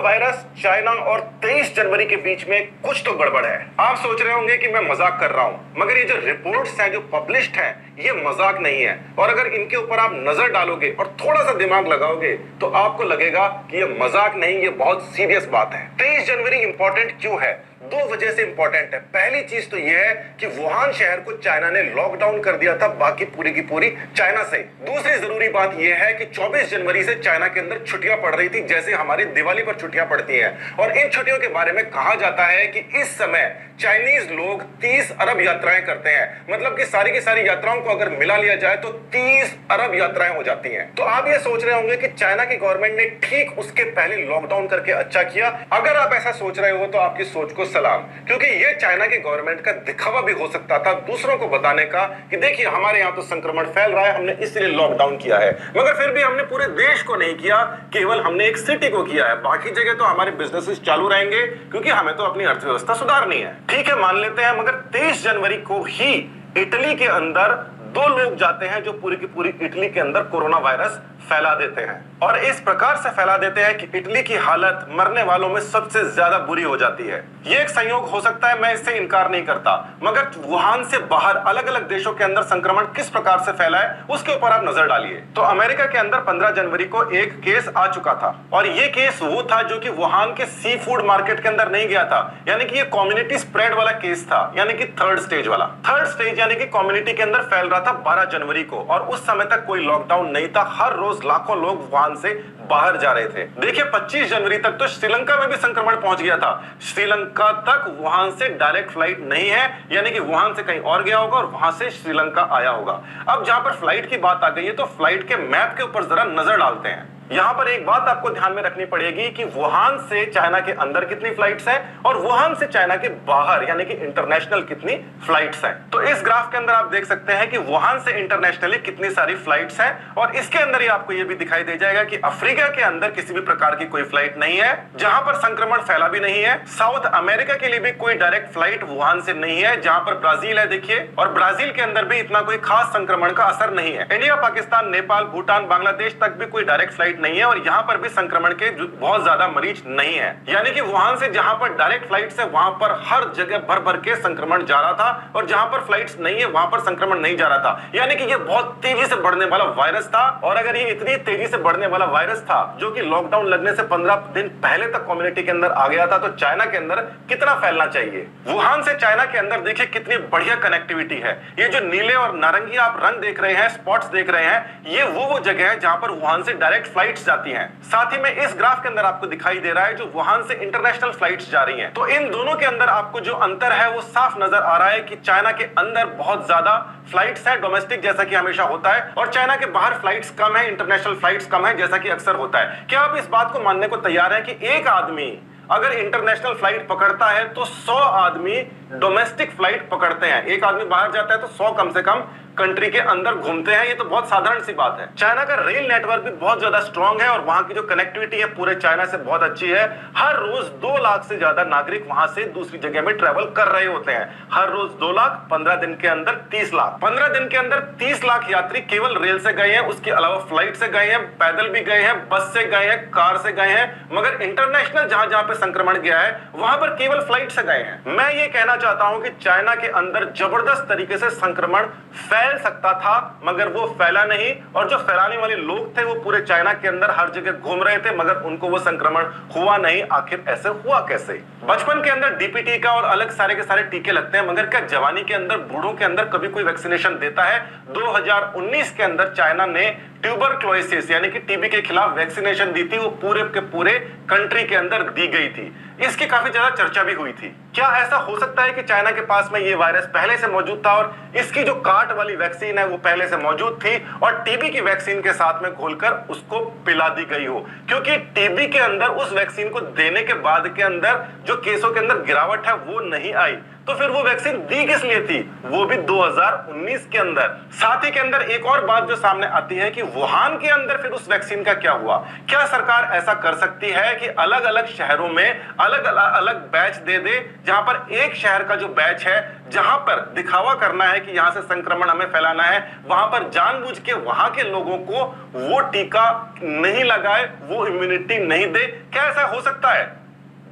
Virus, China और 23 जनवरी के बीच में कुछ तो गड़बड़ है। आप सोच रहे होंगे कि मैं मजाक कर रहा हूं, मगर ये जो रिपोर्ट्स हैं, जो पब्लिश्ड हैं, ये मजाक नहीं है। और अगर इनके ऊपर आप नजर डालोगे और थोड़ा सा दिमाग लगाओगे तो आपको लगेगा कि ये मजाक नहीं, ये बहुत सीरियस बात है। 23 जनवरी इंपॉर्टेंट क्यों है? दो वजह से इंपॉर्टेंट है। पहली चीज तो यह है कि वुहान शहर को चाइना ने लॉकडाउन कर दिया था बाकी पूरी की पूरी चाइना से। दूसरी जरूरी बात यह है कि 24 जनवरी से चाइना के अंदर छुट्टियां पड़ रही थी, जैसे हमारी दिवाली पर छुट्टियां पड़ती हैं। और इन छुट्टियों के बारे में कहा जाता है कि इस समय चाइनीज लोग 30 अरब यात्राएं करते हैं। मतलब कि सारी की सारी यात्राओं को अगर मिला लिया जाए तो 30 अरब यात्राएं हो जाती हैं। तो आप ये सोच रहे होंगे कि चाइना की गवर्नमेंट ने ठीक उसके पहले लॉकडाउन करके अच्छा किया। अगर आप ऐसा सोच रहे हो तो आपकी सोच को सलाम, क्योंकि ये चाइना की गवर्नमेंट का दिखावा भी हो सकता था दूसरों को बताने का कि देखिए हमारे यहां तो संक्रमण फैल रहा है, हमने इसलिए लॉकडाउन किया है। मगर फिर भी हमने पूरे देश को नहीं किया, केवल हमने एक सिटी को किया है। बाकी जगह तो हमारे बिजनेसेस चालू रहेंगे क्योंकि हमें तो अपनी अर्थव्यवस्था सुधारनी है। ठीक है, मान लेते हैं, मगर 23 जनवरी को ही इटली के अंदर 2 लोग जाते हैं जो पूरी की पूरी इटली के अंदर कोरोना वायरस फैला देते हैं। और इस प्रकार से फैला देते हैं कि इटली की हालत मरने वालों में सबसे ज्यादा बुरी हो जाती है। ये एक संयोग हो सकता है, मैं इससे इनकार नहीं करता, मगर वुहान से बाहर अलग अलग देशों के अंदर संक्रमण किस प्रकार से फैला है उसके ऊपर आप नजर डालिए। तो अमेरिका के अंदर 15 जनवरी को एक केस आ चुका था, और ये केस वो था जो कि वुहान के सी फूड मार्केट के अंदर नहीं गया था। यानी कि ये कम्युनिटी स्प्रेड वाला केस था, यानी कि थर्ड स्टेज वाला। थर्ड स्टेज यानी कि कम्युनिटी के अंदर फैल रहा था 12 जनवरी को, और उस समय तक कोई लॉकडाउन नहीं था। हर रोज लाखों लोग वुहान से बाहर जा रहे थे। देखिए 25 जनवरी तक तो श्रीलंका में भी संक्रमण पहुंच गया था। श्रीलंका तक वुहान से डायरेक्ट फ्लाइट नहीं है, यानी कि वुहान से कहीं और गया होगा और वहां से श्रीलंका आया होगा। अब जहां पर फ्लाइट की बात आ गई है तो फ्लाइट के मैप के ऊपर जरा नजर डालते हैं। यहां पर एक बात आपको ध्यान में रखनी पड़ेगी कि वुहान से चाइना के अंदर कितनी फ्लाइट्स हैं और वुहान से चाइना के बाहर यानी कि इंटरनेशनल कितनी फ्लाइट्स हैं। तो इस ग्राफ के अंदर आप देख सकते हैं कि वुहान से इंटरनेशनली कितनी सारी फ्लाइट्स हैं, और इसके अंदर ही आपको यह भी दिखाई दे जाएगा कि अफ्रीका के अंदर किसी भी प्रकार की कोई फ्लाइट नहीं है, जहां पर संक्रमण फैला भी नहीं है। साउथ अमेरिका के लिए भी कोई डायरेक्ट फ्लाइट वुहान से नहीं है, जहां पर ब्राजील है देखिए, और ब्राजील के अंदर भी इतना कोई खास संक्रमण का असर नहीं है। इंडिया, पाकिस्तान, नेपाल, भूटान, बांग्लादेश तक भी कोई डायरेक्ट फ्लाइट नहीं है, और यहां पर भी संक्रमण के बहुत ज्यादा मरीज नहीं है। यानी कि वुहान से जहां पर डायरेक्ट फ्लाइट्स है वहां पर हर जगह भर भर के संक्रमण जा रहा था, और जहां पर फ्लाइट्स नहीं है वहां पर संक्रमण नहीं जा रहा था। यानी कि ये बहुत तेजी से बढ़ने वाला वायरस था, और अगर ये इतनी तेजी से बढ़ने वाला वायरस था जो कि लॉकडाउन लगने से 15 दिन पहले तक कम्युनिटी के अंदर आ गया था, तो चाइना के अंदर कितना फैलना चाहिए। वुहान से चाइना के अंदर देखिए कितनी बढ़िया कनेक्टिविटी है। ये जो नीले और नारंगी आप रंग देख रहे हैं, स्पॉट्स देख रहे हैं, ये वो जगह है जहां पर वुहान से डायरेक्ट फ्लाइट्स जाती हैं। साथ ही में इस ग्राफ के अंदर आपको दिखाई दे रहा है जो वुहान से इंटरनेशनल फ्लाइट्स जा रही हैं। तो इन दोनों के अंदर आपको जो अंतर है वो साफ नजर आ रहा है कि चाइना के अंदर बहुत ज्यादा फ्लाइट्स है डोमेस्टिक, जैसा कि हमेशा होता है, और चाइना के बाहर फ्लाइट्स कम है, इंटरनेशनल फ्लाइट्स कम है, जैसा कि अक्सर होता है। क्या आप इस बात को मानने को तैयार हैं कि एक आदमी अगर इंटरनेशनल फ्लाइट पकड़ता है तो 100 आदमी डोमेस्टिक फ्लाइट पकड़ते हैं? एक आदमी बाहर जाता है तो 100 कम से कम कंट्री के अंदर घूमते हैं। ये तो बहुत साधारण सी बात है। चाइना का रेल नेटवर्क भी बहुत ज्यादा स्ट्रांग है, और वहां की जो कनेक्टिविटी है पूरे चाइना से बहुत अच्छी है। हर रोज 2 लाख से ज्यादा नागरिक वहां से दूसरी जगह में ट्रेवल कर रहे होते हैं। हर रोज 2 लाख, 15 दिन के अंदर 30 लाख। 15 दिन के अंदर 30 लाख यात्री केवल रेल से गए हैं, उसके अलावा फ्लाइट से गए हैं, पैदल भी गए हैं, बस से गए हैं, कार से गए हैं। मगर इंटरनेशनल जहां जहां पे संक्रमण गया है वहां पर केवल फ्लाइट से गए हैं। मैं ये कहना चाहता हूं कि चाइना के अंदर जबरदस्त तरीके से संक्रमण फैल सकता था, मगर वो फैला नहीं, और जो फैलाने वाले लोग थे वो पूरे चाइना के अंदर हर जगह घूम रहे थे, मगर उनको वो संक्रमण हुआ नहीं। आखिर ऐसे हुआ कैसे? बचपन के अंदर डीपीटी का और अलग सारे के सारे टीके लगते हैं, मगर क्या जवानी के अंदर, बूढ़ों के अंदर कभी कोई वैक्सीनेशन देता है? 2019 के अंदर चाइना ने ट्यूबरक्लोसिस यानी कि टीबी के खिलाफ वैक्सीनेशन दी थी, वो पूरे के पूरे कंट्री के अंदर दी गई थी। इसकी काफी ज्यादा चर्चा भी हुई थी। क्या ऐसा हो सकता है कि चाइना के पास में ये वायरस पहले से मौजूद था और इसकी जो काट वाली वैक्सीन है वो पहले से मौजूद थी, और टीबी की वैक्सीन के साथ में घोलकर उसको पिला दी गई हो? क्योंकि टीबी के अंदर उस वैक्सीन को देने के बाद के अंदर जो केसों के अंदर गिरावट है वो नहीं आई, तो फिर वो वैक्सीन दी किस लिए थी, वो भी 2019 के अंदर। साथ ही के अंदर एक और बात जो सामने आती है कि वुहान के अंदर फिर उस वैक्सीन का क्या हुआ। क्या सरकार ऐसा कर सकती है कि अलग अलग शहरों में अलग अलग बैच दे दे, जहां पर एक शहर का जो बैच है, जहां पर दिखावा करना है कि यहां से संक्रमण हमें फैलाना है, वहां पर जानबूझ के वहां के लोगों को वो टीका नहीं लगाए, वो इम्यूनिटी नहीं दे? क्या ऐसा हो सकता है?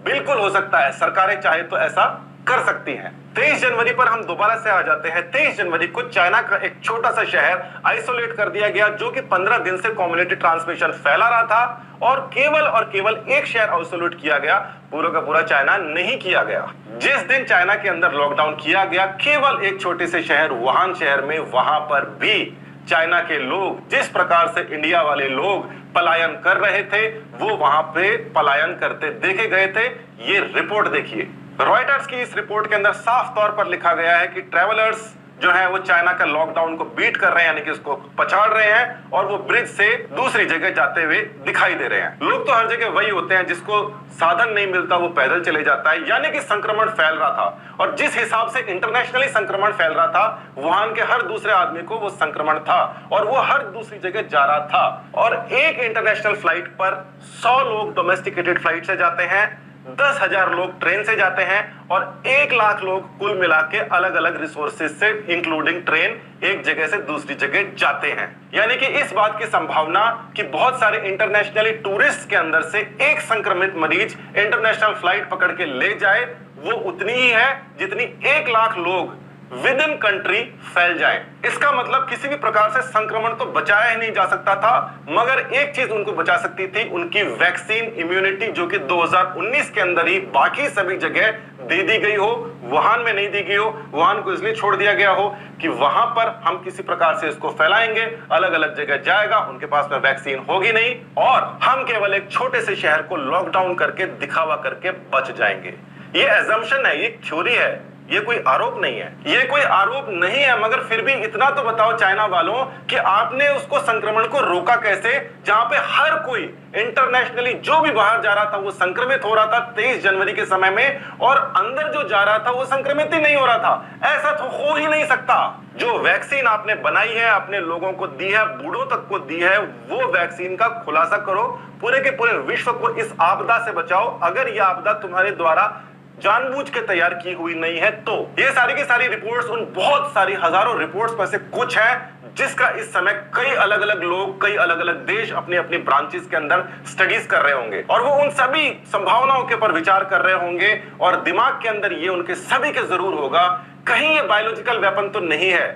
बिल्कुल हो सकता है। सरकारें चाहे तो ऐसा कर सकती हैं। 23 जनवरी पर हम दोबारा से आ जाते हैं। 23 जनवरी को चाइना का एक छोटा सा शहर आइसोलेट कर दिया गया, जो कि 15 दिन से कम्युनिटी ट्रांसमिशन फैला रहा था, और केवल एक शहर आइसोलेट किया गया, पूरा का पूरा चाइना नहीं किया गया। जिस दिन चाइना के अंदर लॉकडाउन किया गया, केवल एक छोटे से शहर वुहान शहर में, वहां पर भी चाइना के लोग जिस प्रकार से इंडिया वाले लोग पलायन कर रहे थे, वो वहां पे पलायन करते देखे गए थे। ये रिपोर्ट देखिए, रॉयटर्स की इस रिपोर्ट के अंदर साफ तौर पर लिखा गया है कि ट्रैवलर्स जो है वो चाइना का लॉकडाउन को बीट कर रहे हैं, यानी कि उसको पछाड़ रहे हैं, और वो ब्रिज से दूसरी जगह जाते हुए दिखाई दे रहे हैं। लोग तो हर जगह वही होते हैं, जिसको साधन नहीं मिलता वो पैदल चले जाता है, यानी कि संक्रमण फैल रहा था। और जिस हिसाब से इंटरनेशनली संक्रमण फैल रहा था, वुहान के हर दूसरे आदमी को वो संक्रमण था, और वो हर दूसरी जगह जा रहा था। और एक इंटरनेशनल फ्लाइट पर 100 लोग डोमेस्टिकेटेड फ्लाइट से जाते हैं, 10,000 लोग ट्रेन से जाते हैं, और 1 लाख लोग कुल मिला के अलग अलग रिसोर्सेज से इंक्लूडिंग ट्रेन एक जगह से दूसरी जगह जाते हैं। यानी कि इस बात की संभावना कि बहुत सारे इंटरनेशनली टूरिस्ट के अंदर से एक संक्रमित मरीज इंटरनेशनल फ्लाइट पकड़ के ले जाए, वो उतनी ही है जितनी 1 लाख लोग विद इन कंट्री फैल जाए। इसका मतलब किसी भी प्रकार से संक्रमण तो बचाया ही नहीं जा सकता था, मगर एक चीज उनको बचा सकती थी, उनकी वैक्सीन इम्यूनिटी, जो कि 2019 के अंदर ही बाकी सभी जगह दे दी गई हो, वुहान में नहीं दी गई हो। वुहान को इसलिए छोड़ दिया गया हो कि वहां पर हम किसी प्रकार से इसको फैलाएंगे, अलग अलग जगह जाएगा, उनके पास में वैक्सीन होगी नहीं, और हम केवल एक छोटे से शहर को लॉकडाउन करके दिखावा करके बच जाएंगे। ये एजम्पशन है, ये थ्योरी है, ये कोई आरोप नहीं है। ये कोई आरोप नहीं है, मगर फिर भी इतना तो बताओ चाइना वालों कि आपने उसको संक्रमण को रोका कैसे, जहां पे हर कोई इंटरनेशनली जो भी बाहर जा रहा था वो संक्रमित हो रहा था 23 जनवरी के समय में, और अंदर जो जा रहा था वो संक्रमित ही नहीं हो रहा था। ऐसा तो हो ही नहीं सकता। जो वैक्सीन आपने बनाई है, अपने लोगों को दी है, बूढ़ों तक को दी है, वो वैक्सीन का खुलासा करो, पूरे के पूरे विश्व को इस आपदा से बचाओ। अगर यह आपदा तुम्हारे द्वारा जानबूझ के तैयार की हुई नहीं है तो। ये सारी की सारी रिपोर्ट्स उन बहुत सारी हजारों रिपोर्ट्स में से कुछ है, जिसका इस समय कई अलग अलग लोग, कई अलग अलग देश अपनी अपनी ब्रांचेस के अंदर स्टडीज कर रहे होंगे, और वो उन सभी संभावनाओं के ऊपर विचार कर रहे होंगे, और दिमाग के अंदर ये उनके सभी के जरूर होगा, कहीं ये बायोलॉजिकल वेपन तो नहीं है,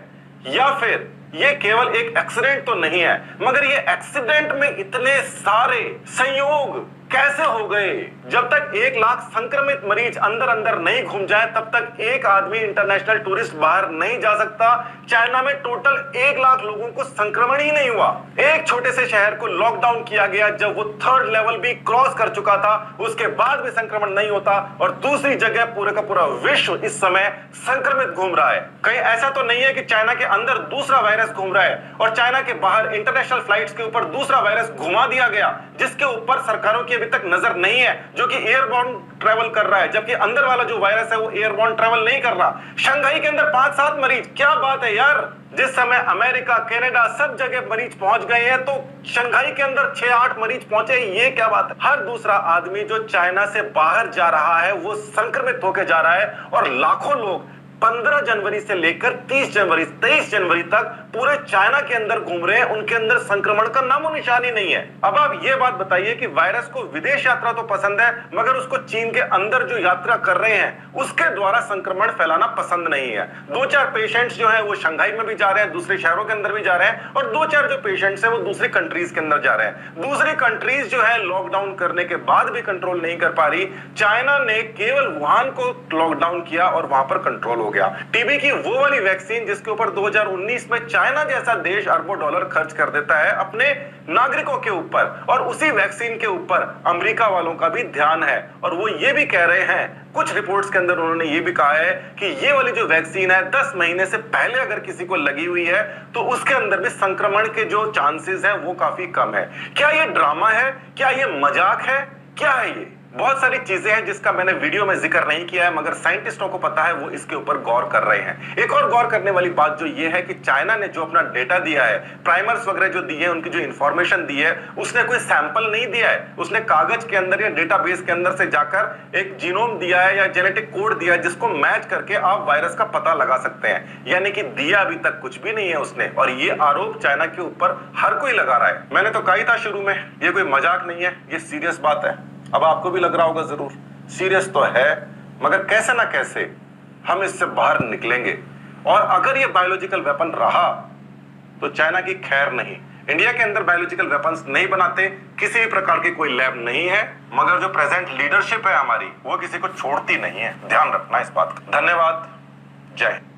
या फिर ये केवल एक एक्सीडेंट तो नहीं है। मगर ये एक्सीडेंट में इतने सारे संयोग कैसे हो गए? जब तक 1 लाख संक्रमित मरीज अंदर अंदर नहीं घूम जाए, तब तक एक आदमी इंटरनेशनल टूरिस्ट बाहर नहीं जा सकता। चाइना में टोटल 1 लाख लोगों को संक्रमण ही नहीं हुआ। एक छोटे से शहर को लॉकडाउन किया गया, जब वो 3rd लेवल भी क्रॉस कर चुका था, उसके बाद भी संक्रमण नहीं होता, और दूसरी जगह पूरे का पूरा विश्व इस समय संक्रमित घूम रहा है। कहीं ऐसा तो नहीं है कि चाइना के अंदर दूसरा वायरस घूम रहा है, और चाइना के बाहर इंटरनेशनल फ्लाइट्स के ऊपर दूसरा वायरस घुमा दिया गया, जिसके ऊपर सरकारों की अभी तक नजर नहीं है, जो कि एयरबॉर्न ट्रैवल कर रहा है, जबकि अंदर वाला जो वायरस है वो एयरबॉर्न ट्रैवल नहीं कर रहा। शंघाई के अंदर 5-7 मरीज, क्या बात है यार। जिस समय अमेरिका, कनाडा सब जगह मरीज पहुंच गए हैं, तो शंघाई के अंदर 6-8 मरीज पहुंचे, ये क्या बात है। हर दूसरा आदमी जो चाइना से बाहर जा रहा है वो संक्रमित होकर जा रहा है, और लाखों लोग 15 जनवरी से लेकर 23 जनवरी तक पूरे चाइना के अंदर घूम रहे हैं, उनके अंदर संक्रमण का नामो निशान ही नहीं है। अब आप ये बात बताइए कि वायरस को विदेश यात्रा तो पसंद है, मगर उसको चीन के अंदर जो यात्रा कर रहे हैं उसके द्वारा संक्रमण फैलाना पसंद नहीं है। 2-4 पेशेंट्स जो है वो शंघाई में भी जा रहे हैं, दूसरे शहरों के अंदर भी जा रहे हैं, और 2-4 जो पेशेंट्स है वो दूसरी कंट्रीज के अंदर जा रहे हैं। दूसरी कंट्रीज जो है लॉकडाउन करने के बाद भी कंट्रोल नहीं कर पा रही। चाइना ने केवल वुहान को लॉकडाउन किया और वहां पर कंट्रोल हो गया। टीबी की वो वाली वैक्सीन जिसके ऊपर 2019 में चाइना जैसा देश अरबों डॉलर खर्च कर देता है अपने नागरिकों के ऊपर, और उसी वैक्सीन के ऊपर अमेरिका वालों का भी ध्यान है। और वो ये भी कह रहे हैं, कुछ रिपोर्ट्स के अंदर उन्होंने ये भी कहा है कि ये वाली जो वैक्सीन है 10 महीने से पहले अगर किसी को लगी हुई है तो उसके अंदर भी संक्रमण के जो चांसेस हैं वो काफी कम है। क्या ये ड्रामा है? क्या ये मजाक है? क्या है ये? बहुत सारी चीजें हैं जिसका मैंने वीडियो में जिक्र नहीं किया है, मगर साइंटिस्टों को पता है, वो इसके ऊपर गौर कर रहे हैं। एक और गौर करने वाली बात जो ये है कि चाइना ने जो अपना डेटा दिया है, प्राइमर्स वगैरह जो दिए हैं, उनकी जो इंफॉर्मेशन दी है, उसने कोई सैंपल नहीं दिया है, उसने कागज के अंदर या डेटाबेस के अंदर से जाकर एक जीनोम दिया है या जेनेटिक कोड दिया है, जिसको मैच करके आप वायरस का पता लगा सकते हैं। यानी कि दिया अभी तक कुछ भी नहीं है उसने, और ये आरोप चाइना के ऊपर हर कोई लगा रहा है। मैंने तो कहा ही था शुरू में, ये कोई मजाक नहीं है, ये सीरियस बात है। अब आपको भी लग रहा होगा जरूर, सीरियस तो है, मगर कैसे ना कैसे हम इससे बाहर निकलेंगे। और अगर ये बायोलॉजिकल वेपन रहा तो चाइना की खैर नहीं। इंडिया के अंदर बायोलॉजिकल वेपन्स नहीं बनाते, किसी भी प्रकार की कोई लैब नहीं है, मगर जो प्रेजेंट लीडरशिप है हमारी, वो किसी को छोड़ती नहीं है। ध्यान रखना इस बात का। धन्यवाद। जय हिंद।